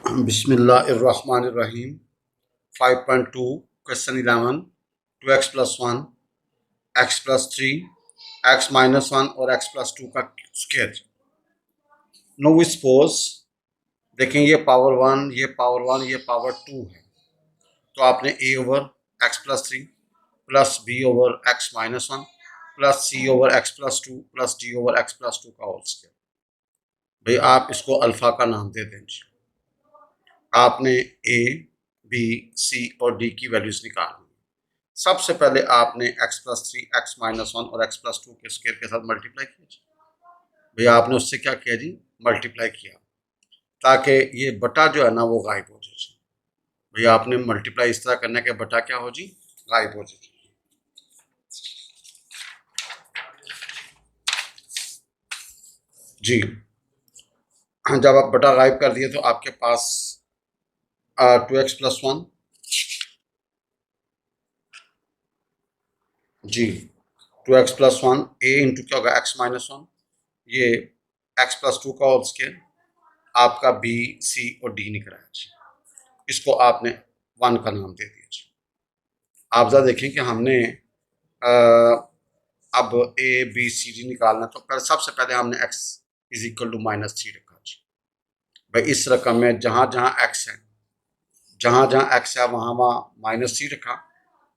बिस्मिल्लाहिर्रहमानिर्रहीम 5.2 question 11 2x plus 1 x plus 3 x minus 1 और x plus 2 का स्क्वायर। नो वी सपोज देखें ये पावर 1 ये पावर 1 ये पावर 2 है, तो आपने a over x plus 3 plus b over x minus 1 plus c over x plus 2 plus d over x plus 2 का होल स्क्वायर। भाई आप इसको अल्फा का नाम दे दें। आपने a b c और d की वैल्यूज निकालनी। सबसे पहले आपने x प्लस 3 x माइनस 1 और x प्लस 2 के स्क्वायर के साथ मल्टीप्लाई किया। भैया आपने उससे क्या किया जी, मल्टीप्लाई किया, ताकि ये बटा जो है ना वो गायब हो जाए। भैया आपने मल्टीप्लाई इस तरह करने के बटा क्या हो जी, गायब हो जाए जी। जब आप बटा गायब कर दिए तो आपके पास 2x प्लस 1 जी, 2x प्लस 1 a इंटू क्या होगा x माइनस 1, ये x प्लस 2 का होल स्क्वायर, आपका b c और d निकला है जी। इसको आपने 1 का नाम दे दिया जी। आप जरा देखें कि हमने अब a b c d निकालना, तो पहले सबसे पहले हमने x इज इक्वल टू -3 रखा जी। भाई इस रकम में जहाँ जहाँ x है, जहाँ जहाँ x है वहाँ वहाँ -3 रखा,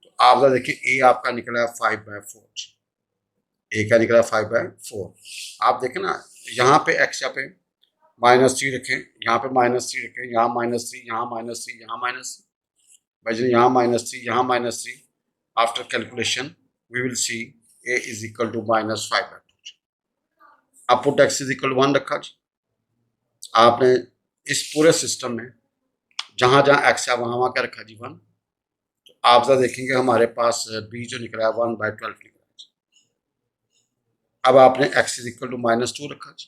तो आप जरा देखिए a आपका निकला है 5/4, a का निकला 5/4। आप देखें ना, यहाँ पे x यहाँ पे -3 रखें, यहाँ पे -3 रखें, यहाँ -3, यहाँ -3, यहाँ -3, भाई यहाँ -3, यहाँ -3। After calculation we will see a is equal to -5/2। अब put x is equal to 1 रखा जी। आपने इस पूरे सिस्टम में जहां जहां x है वहां वहां क्या रखा जी, 1। तो आप जरा देखेंगे हमारे पास b जो निकला है 1/12 निकला है जी। अब आपने x इज इक्वल टू -2 रखा जी।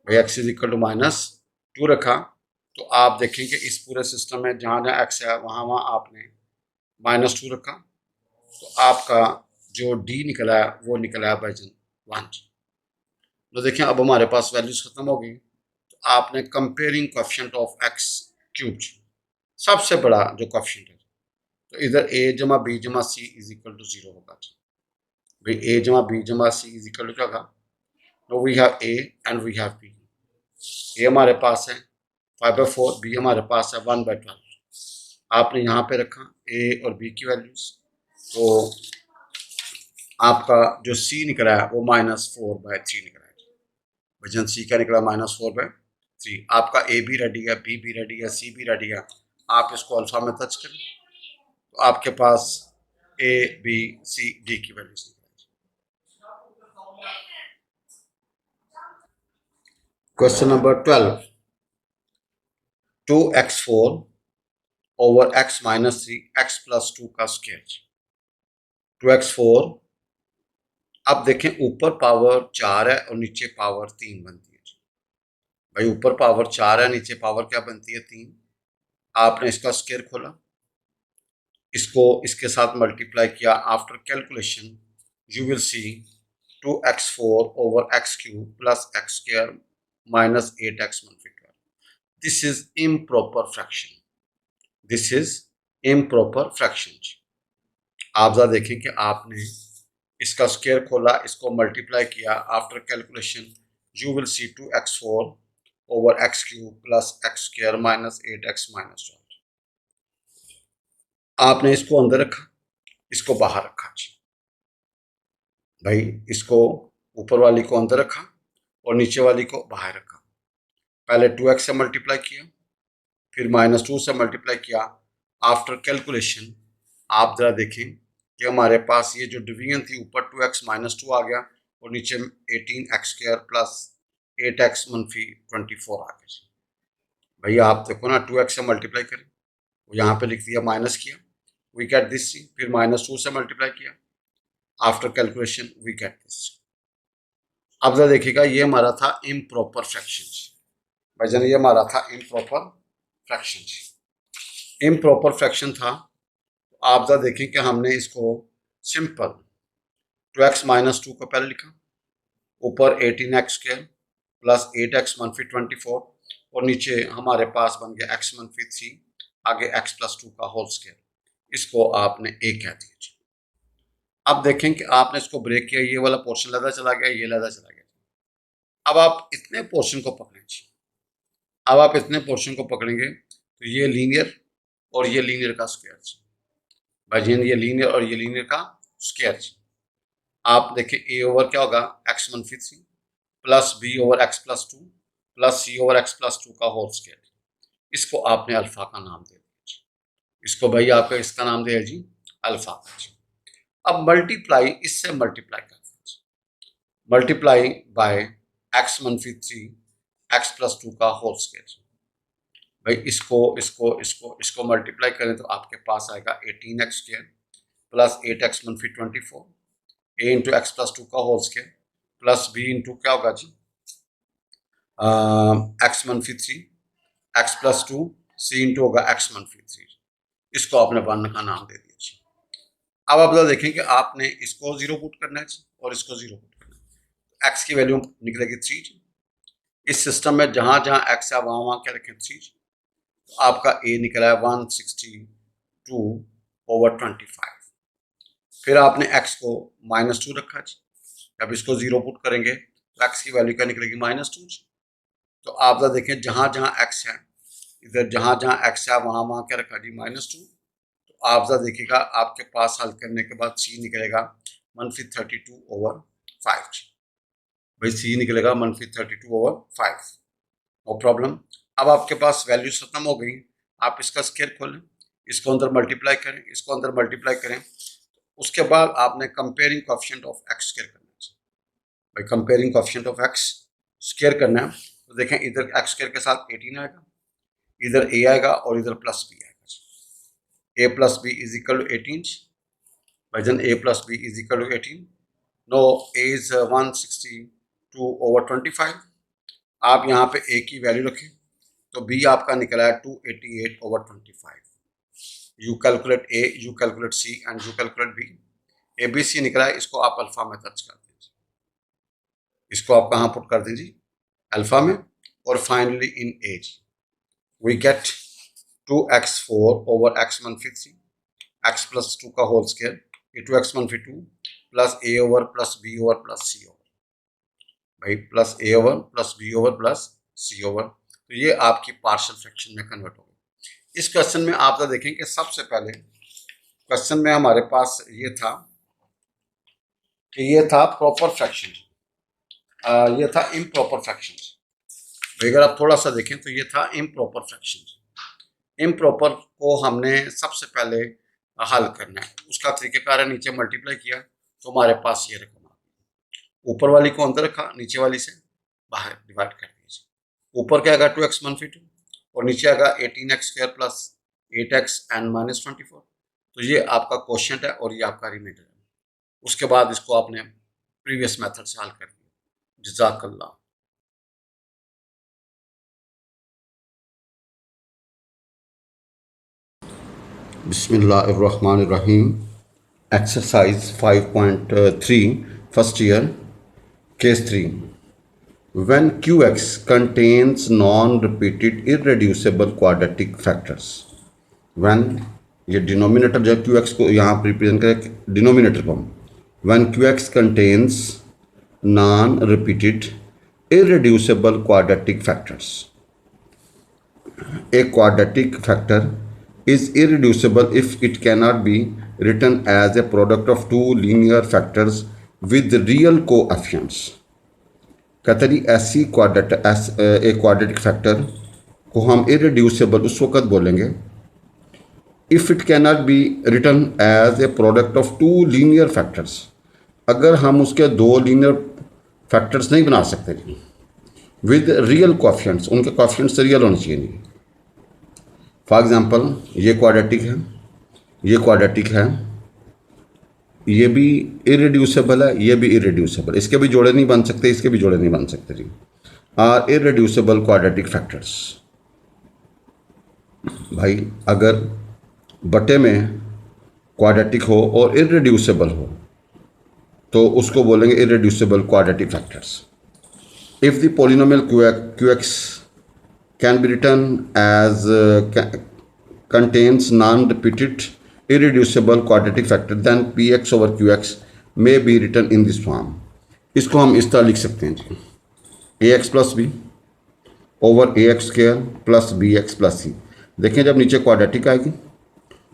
भाई x इज इक्वल टू -2 रखा, तो आप देखेंगे इस पूरे सिस्टम में जहां जहां x है वहां वहां आपने -2 रखा, तो आपका जो d निकला है वो निकला है भाईजान 1 जी। तो देखिए अब हमारे पास वैल्यूज खत्म हो गई, तो आपने comparing coefficient of x cube, सबसे बड़ा जो कोएफिशिएंट है, तो इधर a जमा b जमा c इज इक्वल टू 0 होगा जी। भाई a जमा b जमा c इज इक्वल टू क्या होगा, no we have a and we have b। a हमारे पास है 5/4, b हमारे पास है 1/12। आपने यहाँ पे रखा a और b की वैल्यूज, तो आपका जो c निकला है वो -4/3 निकला है। वजन c का निकला -4/3। आपका a भी रेडी है, b भी रेडी है, c भी रेडी है। आप इसको अल्फा में टच करें, तो आपके पास a b c d की वैल्यूज निकलेगी। Question number 12, 2x4 over x minus 3 x plus 2 का स्क्वायर। 2x4, अब देखें ऊपर पावर 4 है और नीचे पावर 3 बनती है। भाई ऊपर पावर 4 है, नीचे पावर क्या बनती है, 3। आपने इसका स्क्वायर खोला, इसको इसके साथ मल्टीप्लाई किया। After calculation you will C 2x4 over x cube plus x square minus 8x -12। This is improper fraction, this is improper fraction. आप जरा देखें कि आपने इसका स्क्वायर खोला, इसको मल्टीप्लाई किया। After calculation you will C 2x4 over x cube plus x square minus 8x -12। आपने इसको अंदर रखा, इसको बाहर रखा जी। भाई इसको ऊपर वाली को अंदर रखा और नीचे वाली को बाहर रखा। पहले 2x से मल्टीप्लाई किया, फिर -2 से मल्टीप्लाई किया। आफ्टर कैलकुलेशन आप जरा देखें कि हमारे पास ये जो डिवीजन थी, ऊपर 2x -2 आ गया और नीचे 18x स्क्वायर प्लस 8x -24 आ गया। भैया आप देखो ना, 2x से मल्टीप्लाई करें, यहाँ पे लिख दिया, माइनस किया, वी गेट दिस। फिर -2 से मल्टीप्लाई किया, after calculation we get this. अब जरा देखिएगा, ये हमारा था इम्प्रॉपर फ्रैक्शन। भाईजान ये हमारा था इम्प्रॉपर फ्रैक्शन। इम्प्रॉपर फ्रैक्शन था, तो आप जरा देखें कि हमने इसको सिंपल 2x -2 को पहले लिखा, ऊपर 18x स्क्वायर प्लस 8x -24, और नीचे हमारे पास बन गया x मनफी 3, आगे x प्लस 2 का होल स्क्वायर, इसको आपने a कह दिया जी। अब देखें कि आपने इसको ब्रेक किया, ये वाला पोर्शन लदा चला गया, ये लदा चला गया। अब आप इतने पोर्शन को पकड़ें जी, अब आप इतने पोर्शन को पकड़ेंगे तो ये लीनियर और ये लीनियर का स्क्वायर जी, भाईजान ये लीनियर और ये लीनियर का स्क्वायर जी। आप देखिए a ओवर क्या होगा x मनफी 3 plus b over x plus 2 plus c over x plus 2 का होल स्क्वायर, इसको आपने अल्फा का नाम दे दिया जी। इसको भाई आपका इसका नाम दिया जी अल्फा का जी। अब मल्टीप्लाई, इससे मल्टीप्लाई कर दीजिए, मल्टीप्लाई बाय x मनफी 3 x प्लस 2 का होल स्क्वायर। भाई इसको मल्टीप्लाई करें तो आपके पास आएगा 18x स्क्वायर प्लस 8x मनफी 24 a इंटू एक्स प्लस 2 का whole square plus b into क्या होगा जी x मनफी 3 x प्लस 2 c इंटू होगा x मनफी 3, इसको आपने 1 का नाम दे दिया जी। अब आप देखें कि आपने इसको 0 पुट करना है जी और इसको 0 पुट करना है, x की वैल्यू निकलेगी 3 जी। इस सिस्टम में जहां जहां x है वहां वहां क्या रखें 3 जी, तो आपका a निकला है 162 ओवर 25। फिर आपने x को -2 रखा जी, अब इसको 0 पुट करेंगे तो x की वैल्यू क्या निकलेगी -2 जी। तो आप देखें जहां जहां x है, इधर जहां जहां x है वहां वहां क्या रखा जी -2। तो आप देखिएगा आपके पास हल करने के बाद c निकलेगा -32 ओवर 5 जी। भाई c निकलेगा -32 ओवर 5, नो प्रॉब्लम। अब आपके पास वैल्यूज खत्म हो गई, आप इसका स्क्वायर खोलें, इसको अंदर मल्टीप्लाई करें, इसको अंदर मल्टीप्लाई करें, उसके बाद आपने comparing coefficient of x square करना है। भाई comparing coefficient of x square करना है तो देखें इधर x स्क्वायर के साथ 18 आएगा, इधर a आएगा और इधर प्लस b आएगा। a plus b is equal to 18, भाईजान a plus b is equal to 18। No a is 162 over 25। आप यहाँ पे a की वैल्यू रखें तो b आपका निकला है 288 over 25। You calculate a, you calculate c and you calculate b। ABC निकला है, इसको आप अल्फा में दर्ज कर दीजिए, इसको आप कहाँ पुट कर दीजिए अल्फा में, और finally in as we get 2x4 over x मनफी 3 x प्लस 2 का होल स्क्वायर, ये 2x मनफी 2 plus a over plus b over plus c over, भाई plus a over plus b over plus c over. तो ये आपकी partial fraction में convert हो गई। इस क्वेश्चन में आप देखें कि सबसे पहले क्वेश्चन में हमारे पास ये था कि ये था प्रॉपर फ्रैक्शन, ये था इम्प्रॉपर फ्रैक्शन। अगर आप थोड़ा सा देखें तो ये था इम्प्रॉपर फ्रैक्शन। इम्प्रॉपर को हमने सबसे पहले हल करना है, उसका तरीक़ेकार है नीचे मल्टीप्लाई किया तो हमारे पास ये रकम आ गई, ऊपर वाली को अंदर रखा, नीचे वाली से बाहर डिवाइड कर दीजिए। ऊपर क्या आएगा 2x मनफी 2 और नीचे आएगा 18x square plus 8x and -24। तो ये आपका क्वोशिएंट है और ये आपका रिमाइंडर है। उसके बाद इसको आपने प्रीवियस मेथड से हल कर दिया। जज़ाकल्लाह। बिस्मिल्लाहिर्रहमानिर्रहीम। Exercise 5.3 first year case 3। When QX contains non-repeated irreducible quadratic factors, when ये डिनोमिनेटर जो QX को यहाँ रिप्रेजेंट करें डिनोमिनेटर को, when QX contains non-repeated irreducible quadratic factors, a quadratic factor is irreducible if it cannot be written as a product of two linear factors with real coefficients। कहते हैं ऐसी quadratic factor को हम irreducible उस वक़्त बोलेंगे if it can not be written as a product of two linear factors, अगर हम उसके दो लीनियर फैक्टर्स नहीं बना सकते विद रियल कोएफिशिएंट्स, उनके कोएफिशिएंट्स रियल होने चाहिए नहीं। फॉर एग्जांपल ये क्वाड्रेटिक है, ये क्वाड्रेटिक है, ये भी इरेड्यूसिबल है, ये भी इरेड्यूसिबल, इसके भी जोड़े नहीं बन सकते, इसके भी जोड़े नहीं बन सकते जी। Are irreducible quadratic factors. भाई अगर बटे में क्वाड्रेटिक हो और इरेड्यूसिबल हो तो उसको बोलेंगे irreducible quadratic factors. If the polynomial QX can be written as contains non-repeated irreducible quadratic factor, then px over qx may be written in this form. इसको हम इस तरह लिख सकते हैं जी, ax plus B over A X square plus B x plus C. देखें जब नीचे क्वाड्रेटिक आएगी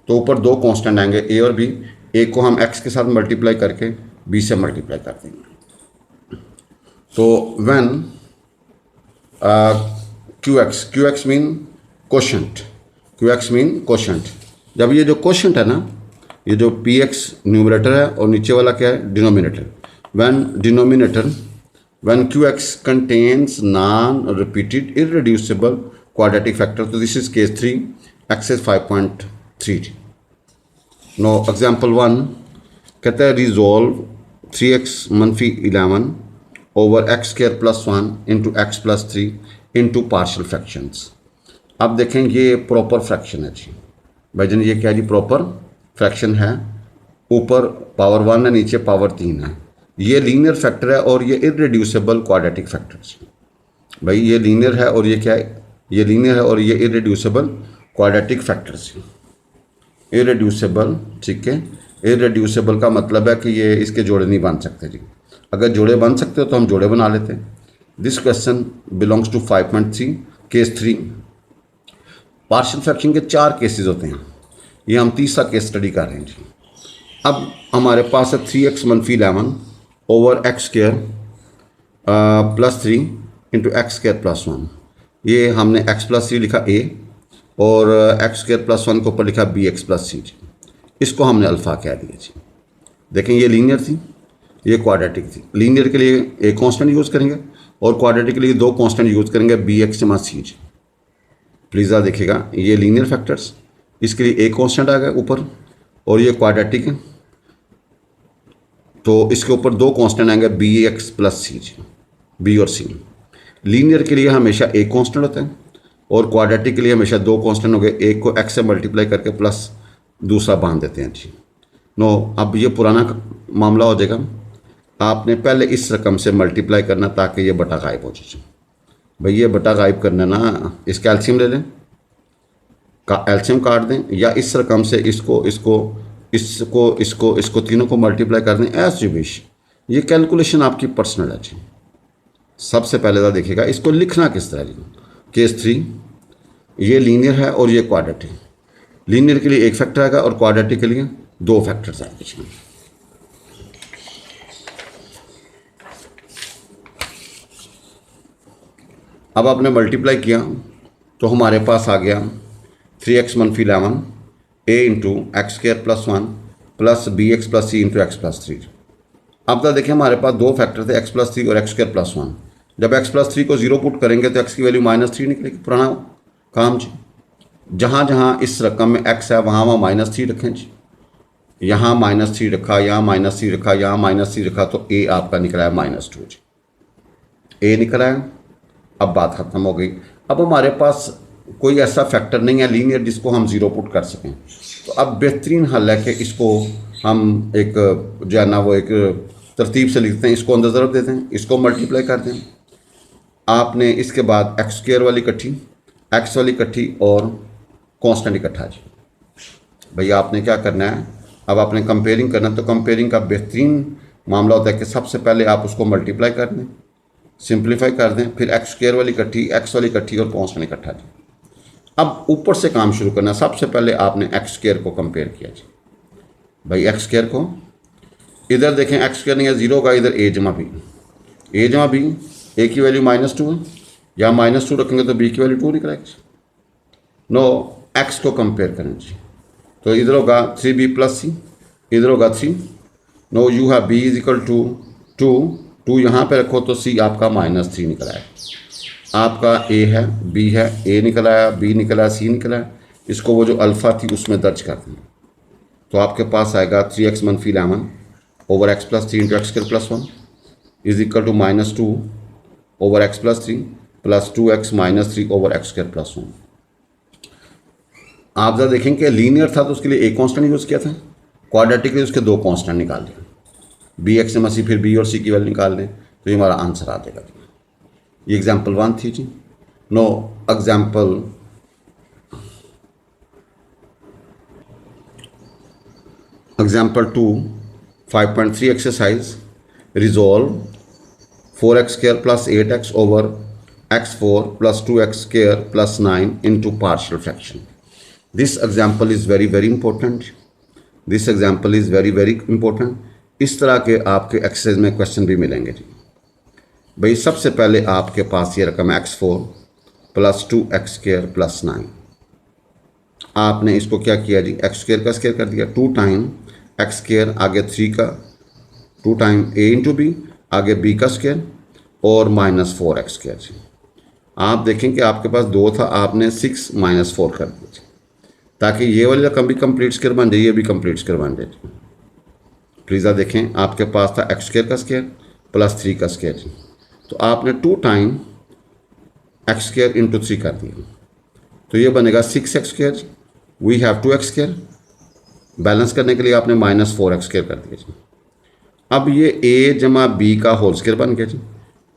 तो ऊपर दो कांस्टेंट आएंगे ए और बी। ए को हम एक्स के साथ मल्टीप्लाई करके बी से मल्टीप्लाई कर देंगे। तो when Q x mean quotient, Q x mean quotient. जब ये जो कोशेंट है ना, ये जो पी एक्स न्यूमरेटर है और नीचे वाला क्या है, denominator. when qx contains non-repeated irreducible quadratic factor, so this is case 3, x is 5.3. now example 1 कहता है resolve 3x मनफी 11 over x square plus 1 into x plus 3 into partial fractions। अब देखें ये प्रॉपर फ्रैक्शन है जी भाई जान, ये क्या जी प्रॉपर फ्रैक्शन है। ऊपर पावर 1 है, नीचे पावर 3 है। ये लीनियर फैक्टर है और ये इररेड्यूसिबल क्वाड्रेटिक फैक्टर्स। भाई ये लीनियर है और ये क्या है, ये लीनियर है और ये इररेड्यूसिबल क्वाड्रेटिक फैक्टर्स। इररेड्यूसिबल, ठीक है। इररेड्यूसिबल का मतलब है कि ये इसके जोड़े नहीं बन सकते जी। अगर जोड़े बन सकते हो तो हम जोड़े बना लेते हैं। This question belongs to 5.3 case 3। Partial fraction के 4 केसेस होते हैं, ये हम तीसरा केस स्टडी कर रहे हैं जी। अब हमारे पास है 3x मनफी 11 over x square plus 3 into x square plus 1। ये हमने x प्लस 3 लिखा a और एक्स स्क्र प्लस 1 के ऊपर लिखा बी एक्स प्लस सी जी। इसको हमने अल्फ़ा कह दिया जी। देखें ये लीनियर थी, ये क्वाड्रेटिक थी। लीनियर के लिए एक कांस्टेंट यूज़ करेंगे और क्वाड्रेटिक के लिए दो कांस्टेंट यूज़ करेंगे, बी एक्स जमा सी जी। प्लीज़ ज़रा देखिएगा, ये लीनियर फैक्टर्स, इसके लिए एक कांस्टेंट आ गया ऊपर और ये क्वाड्रेटिक है तो इसके ऊपर दो कांस्टेंट आएंगे, बी एक्स प्लस सी जी, बी और सी। लीनियर के लिए हमेशा एक कांस्टेंट होता है और क्वाड्रेटिक के लिए हमेशा दो कांस्टेंट हो गए। एक को एक्स से मल्टीप्लाई करके प्लस दूसरा बांध देते हैं जी। नो, अब ये पुराना मामला हो जाएगा। आपने पहले इस रकम से मल्टीप्लाई करना ताकि ये बटा गायब हो जाए। भाई ये बटा गायब करना ना, इसका एल्शियम ले लें, एल्शियम काट दें, या इस रकम से इसको तीनों को मल्टीप्लाई कर दें एज यू विश। ये कैलकुलेशन आपकी पर्सनल है जी। सबसे पहले तो देखिएगा इसको लिखना किस तरह जी। केस 3, ये लीनियर है और ये क्वाड्रेटिक। लीनियर के लिए एक फैक्टर आएगा और क्वाड्रेटिक के लिए दो फैक्टर्स आएंगे। अब आपने मल्टीप्लाई किया तो हमारे पास आ गया 3x मनफी 11 a into x square plus 1 plus B x plus c into x plus 3। अब तक देखिए हमारे पास दो फैक्टर थे, x प्लस 3 और एक्स स्क्र प्लस 1। जब x प्लस 3 को 0 पुट करेंगे तो x की वैल्यू -3 निकलेगी। पुराना काम जी, जहाँ जहाँ इस रकम में x है वहाँ वहाँ -3 रखें जी। यहाँ -3 रखा, यहाँ -3 रखा, यहाँ -3 रखा, तो a आपका निकला है -2 जी। a निकला है। अब बात ख़त्म हो गई। अब हमारे पास कोई ऐसा फैक्टर नहीं है लीनियर जिसको हम 0 पुट कर सकें। तो अब बेहतरीन हल है कि इसको हम एक जो है ना वो एक तरतीब से लिखते हैं। इसको अंदर ज़रब देते हैं, इसको मल्टीप्लाई करते हैं। आपने इसके बाद एक्स स्क्र वाली इकट्ठी, एक्स वाली इकट्ठी और कांस्टेंट इकट्ठा जी। भैया आपने क्या करना है, अब आपने कंपेयरिंग करना। तो कंपेयरिंग का बेहतरीन मामला होता है कि सबसे पहले आप उसको मल्टीप्लाई कर दें, सिंप्लीफाई कर दें, फिर एक्स स्क्र वाली इकट्ठी, एक्स वाली इकट्ठी और कांस्टेंट इकट्ठा जी। अब ऊपर से काम शुरू करना। सबसे पहले आपने एक्स स्क्र को कंपेयर किया जी। भाई एक्स स्क्र को इधर देखें, एक्स स्क्र नहीं है 0 का, इधर a जमा बी, a जमा बी, a की वैल्यू -2 है, या -2 रखेंगे तो b की वैल्यू 2 निकलेगी। नो, x को कंपेयर करें जी। तो इधर होगा 3b प्लस सी, इधर होगा 3। No, you have b is equal to 2 यहाँ पे रखो तो c आपका -3 निकला है। आपका a है, b है, a निकला है, b निकला है, c निकला है। इसको वो जो अल्फ़ा थी उसमें दर्ज कर दें तो आपके पास आएगा 3x मनफी 11 over x plus 3 into x square plus 1 is equal to -2 over x plus 3 plus 2x -3 over x square plus 1। आप जरा देखें कि लीनियर था तो उसके लिए एक कांस्टेंट यूज़ किया था, क्वाड्रेटिक के लिए उसके दो कांस्टेंट निकाल दिए, बी एक्स में सी, फिर बी और सी की वैल्यू निकाल दें तो ये हमारा आंसर आ जाएगा। ये एग्जाम्पल 1 थी जी। No example Example 2, 5.3 exercise. Resolve 4x square plus 8x over x4 plus 2x square plus 9 into partial fraction. This example is very very important. This example is very very important. इस तरह के आपके exercise में question भी मिलेंगे जी। भाई सबसे पहले आपके पास ये रकम x4 plus 2x square plus 9। आपने इसको क्या किया जी, एक्स स्क्र का स्क्र कर दिया, 2 टाइम एक्स स्क्र आगे 3 का, 2 टाइम a इंटू बी आगे b का स्क्र और माइनस 4x स्क्र जी। आप देखें कि आपके पास 2 था, आपने 6 माइनस 4 कर दिया ताकि ये वाली रकम भी कंप्लीट स्क्र बन जाए, ये भी कंप्लीट स्क्र बन जाए। प्लीज़ देखें आपके पास था एक्स स्क्र का स्क्र प्लस 3 का स्क्र जी, तो आपने 2 टाइम एक्स स्क्र इंटू 3 कर दिया, तो ये बनेगा 6x square. We have 2x square, balance करने के लिए आपने माइनस 4x स्क्र कर दिया जी। अब ये a जमा b का होल स्क्र बन गया जी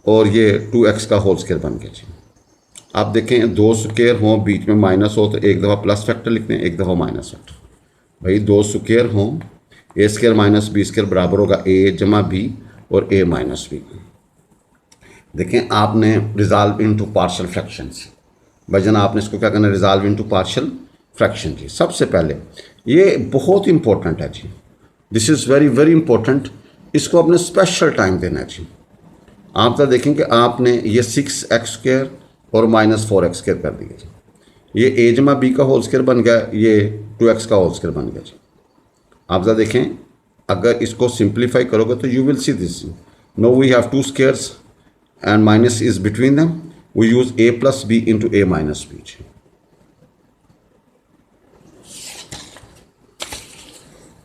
और ये 2x का होल स्क्र बन गया जी। आप देखें 2 स्क्र हों बीच में माइनस हो तो एक दफ़ा प्लस फैक्टर लिखते हैं, एक दफ़ा माइनस फैक्टर। भाई 2 स्क्र हों, a square minus b square बराबर होगा a जमा b और a माइनस b। देखें आपने रिजॉल्व इनटू पार्शियल फ्रैक्शंस, भजन आपने इसको क्या करना है, रिजॉल्व इनटू पार्शियल फ्रैक्शन जी। सबसे पहले ये बहुत इंपॉर्टेंट है जी, this is very very important, इसको अपने स्पेशल टाइम देना है जी। आप तो देखें कि आपने ये 6x स्क्र और माइनस 4x स्क्र कर दिया जी, ये a जमा b का होल स्क्र बन गया, ये 2x का होल स्क्र बन गया जी। आप जरा देखें, अगर इसको सिंप्लीफाई करोगे तो you will see this. No we have 2 squares and minus is between them, we use a plus b into a minus b.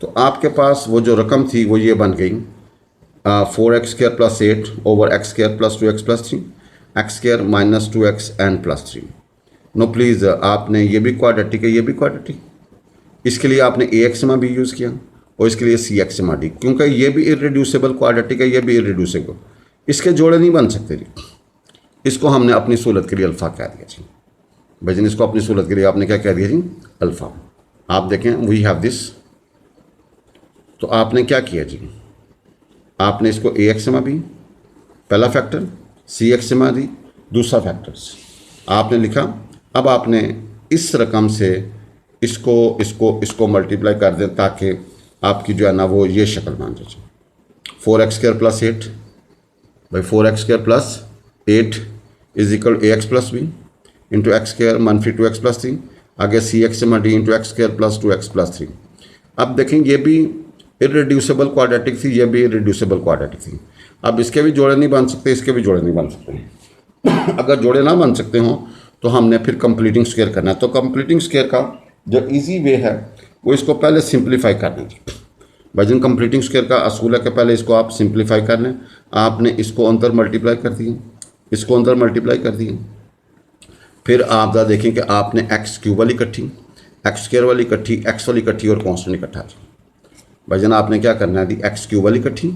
तो आपके पास वो जो रकम थी वो ये बन गई 4x square plus 8 over x square plus 2x plus 3 x square minus 2x and plus 3। No please आपने ये भी क्वाड्रेटिक है, ये भी क्वाड्रेटिक, इसके लिए आपने ax में भी यूज़ किया और इसके लिए cx में डी, क्योंकि ये भी इरेड्यूसिबल क्वाड्रेटिक है, ये भी इरेड्यूसिबल, इसके जोड़े नहीं बन सकते जी। इसको हमने अपनी सहूलत के लिए अल्फ़ा कह दिया जी। भाई इसको अपनी सहूलत के लिए आपने क्या कह दिया जी, अल्फ़ा। आप देखें वी हैव दिस, तो आपने क्या किया जी, आपने इसको ax में भी पहला फैक्टर, cx में दी दूसरा फैक्टर्स आपने लिखा। अब आपने इस रकम से इसको इसको इसको मल्टीप्लाई कर दें ताकि आपकी जो है ना वो ये शक्ल बन जाए। 4x स्क्र प्लस 8, भाई 4x square plus 8 is equal ax plus b into x square मनफी 2x प्लस 3 आगे cx में d into x square plus 2x plus 3। अब देखें ये भी इरेड्यूसिबल क्वाड्रेटिक थी, ये भी इरेड्यूसिबल क्वाड्रेटिक थी। अब इसके भी जोड़े नहीं बन सकते, इसके भी जोड़े नहीं बन सकते। अगर जोड़े ना बन सकते हों तो हमने फिर कंप्लीटिंग स्क्वायर करना है। तो कंप्लीटिंग स्क्वायर का जो इजी वे है वो इसको पहले सिंप्लीफाई करना है। भाईजान कंप्लीटिंग स्क्वायर का असूल है कि पहले इसको आप सिंप्लीफाई कर लें। आपने इसको अंदर मल्टीप्लाई कर दिए, इसको अंदर मल्टीप्लाई कर दिए, फिर आप ज़रा देखें कि आपने एक्स क्यूब वाली इकट्ठी, एक्स स्क्वायर वाली इकट्ठी, एक्स वाली इकट्ठी और कॉन्स्टेंट इकट्ठा। भाईजान आपने क्या करना है, एक्स क्यूब वाली इकट्ठी,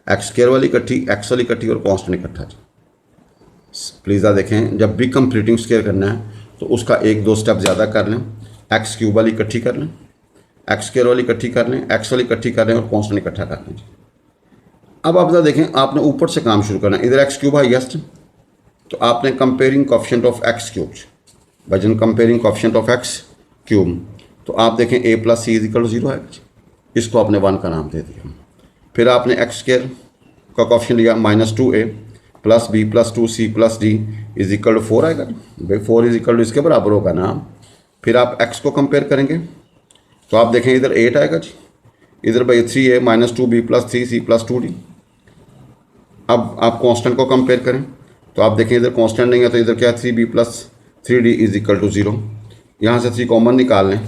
एक्स स्क्वायर वाली इकट्ठी, एक्स वाली इकट्ठी और कॉन्स्टेंट इकट्ठा जी। प्लीज़ देखें, जब भी कंप्लीटिंग स्क्वायर करना है तो उसका 1-2 स्टेप ज़्यादा कर लें। एक्स क्यूब वाली इकट्ठी कर लें, एक्स स्क्वायर वाली इकट्ठी कर लें, एक्स वाली इकट्ठी कर लें और कॉन्स्टेंट इकट्ठा कर लें। अब आप ज़रा देखें, आपने ऊपर से काम शुरू करना है। इधर एक्स क्यूब हाईएस्ट, तो आपने comparing coefficient of X cube, भाईजान comparing coefficient of X cube, तो आप देखें a plus C is equal 0 है, इसको आपने 1 का नाम दे दिया। फिर आपने एक्स स्क्वायर का कोएफिशिएंट लिया -2a plus b plus 2c plus d is equal 4 आएगा। भाई 4 इज इक्वल इसके बराबर होगा ना। फिर आप x को कंपेयर करेंगे तो आप देखें इधर 8 आएगा जी, इधर भाई 3a -2b plus 3c plus 2d। अब आप कांस्टेंट को कंपेयर करें तो आप देखें इधर कांस्टेंट नहीं है तो इधर क्या है 3b plus 3d is equal to 0। यहाँ से 3 कॉमन निकाल लें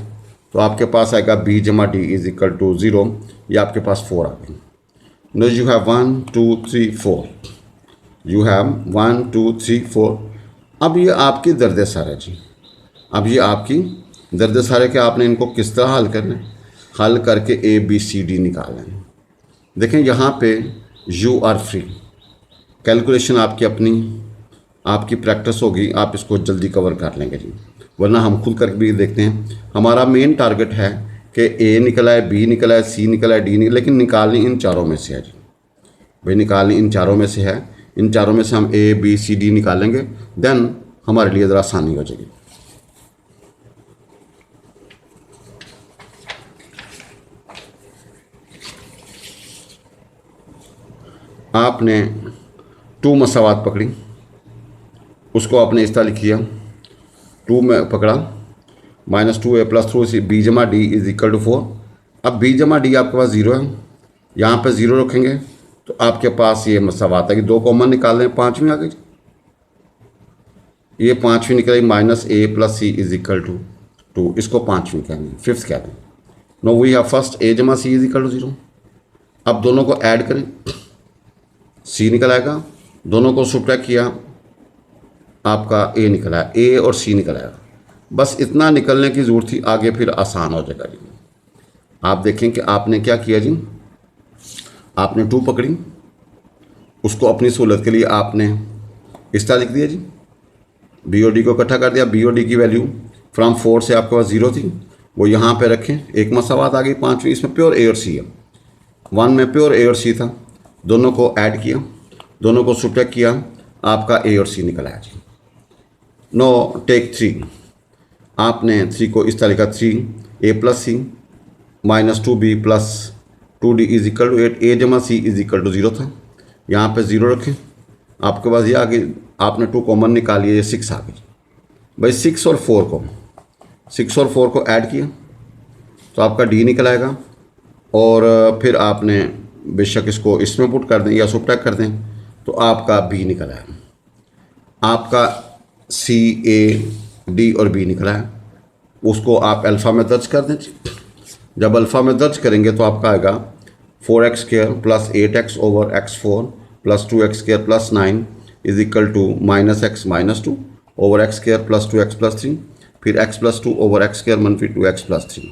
तो आपके पास आएगा b जमा d इज इक्वल टू 0। ये आपके पास 4 आ गई। No you have 1 2 3 4, you have 1 2 3 4। अब ये आपकी दर्द सार है जी। अब ये आपकी दर्द सार है कि आपने इनको किस तरह हल करना है, हल करके a b c d निकालना है। देखें यहाँ पे यू आर फ्री, कैलकुलेशन आपकी अपनी, आपकी प्रैक्टिस होगी, आप इसको जल्दी कवर कर लेंगे जी, वरना हम खुद करके भी देखते हैं। हमारा मेन टारगेट है कि ए निकला है, बी निकला है, सी निकला है, डी निकला, लेकिन निकालनी इन चारों में से है जी भाई, निकालनी इन चारों में से है। इन चारों में से हम ए बी सी डी निकालेंगे, देन हमारे लिए ज़रा आसानी हो जाएगी। आपने 2 मसावात पकड़ी, उसको आपने इस तरह लिख किया, 2 में पकड़ा -2a + 3c b जमा डी इज इक्वल टू 4। अब b जमा डी आपके पास 0 है, यहाँ पे 0 रखेंगे तो आपके पास ये मसावात है कि 2 कॉमन निकाल लें, 5वीं आ गई, ये 5वीं निकलेगी -a + c is equal to 2, इसको 5वीं कहेंगे, 5th कह दें। No we have first a जमा c इज इक्वल टू 0। अब दोनों को ऐड करें, c निकल आएगा, दोनों को सब्ट्रैक्ट किया, आपका a निकला है, a और c निकल आएगा। बस इतना निकलने की ज़रूरत थी, आगे फिर आसान हो जाएगा जी। आप देखें कि आपने क्या किया जी, आपने 2 पकड़ी, उसको अपनी सहूलत के लिए आपने इस तरह लिख दिया जी, बी और डी को इकट्ठा कर दिया। बी और डी की वैल्यू फ्रॉम 4 से आपके पास 0 थी, वो यहाँ पे रखें, एक मसावात आ गई 5वीं, इसमें प्योर ए और सी है, 1 में प्योर ए और सी था, दोनों को ऐड किया, दोनों को सब्ट्रैक्ट किया, आपका ए और सी निकल आया जी। नो टेक 3, आपने 3 को इस तरह लिखा, 3a + c -2b + 2d is equal to 8, a जमा c इज इक्वल टू 0 था, यहाँ पे 0 रखें, आपके पास ये आ गई, आपने 2 कॉमन निकाली, ये 6 आ गई भाई। 6 और 4 को ऐड किया तो आपका d निकल आएगा, और फिर आपने बेशक इसको इसमें पुट कर दें या सब्ट्रैक्ट कर दें तो आपका b निकल आएगा, आपका c a d और b निकला है, उसको आप अल्फ़ा में दर्ज कर दें। जब अल्फ़ा में दर्ज करेंगे तो आपका आएगा 4x² + 8x over x4 + 2x² + 9 is equal to -x - 2 over x² + 2x + 3, फिर x + 2 ओवर x² - 2x + 3।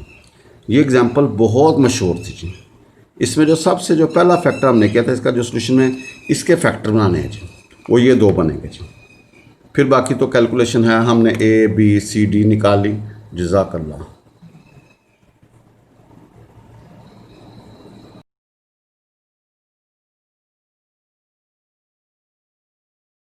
ये एग्जाम्पल बहुत मशहूर थी जी। इसमें जो सबसे जो पहला फैक्टर हमने किया था, इसका जो सोल्यूशन में इसके फैक्टर बनाने हैं जी, वो ये 2 बनेंगे जी। फिर बाकी तो कैलकुलेशन है, हमने a b c d निकाल ली। जज़ाकल्लाह।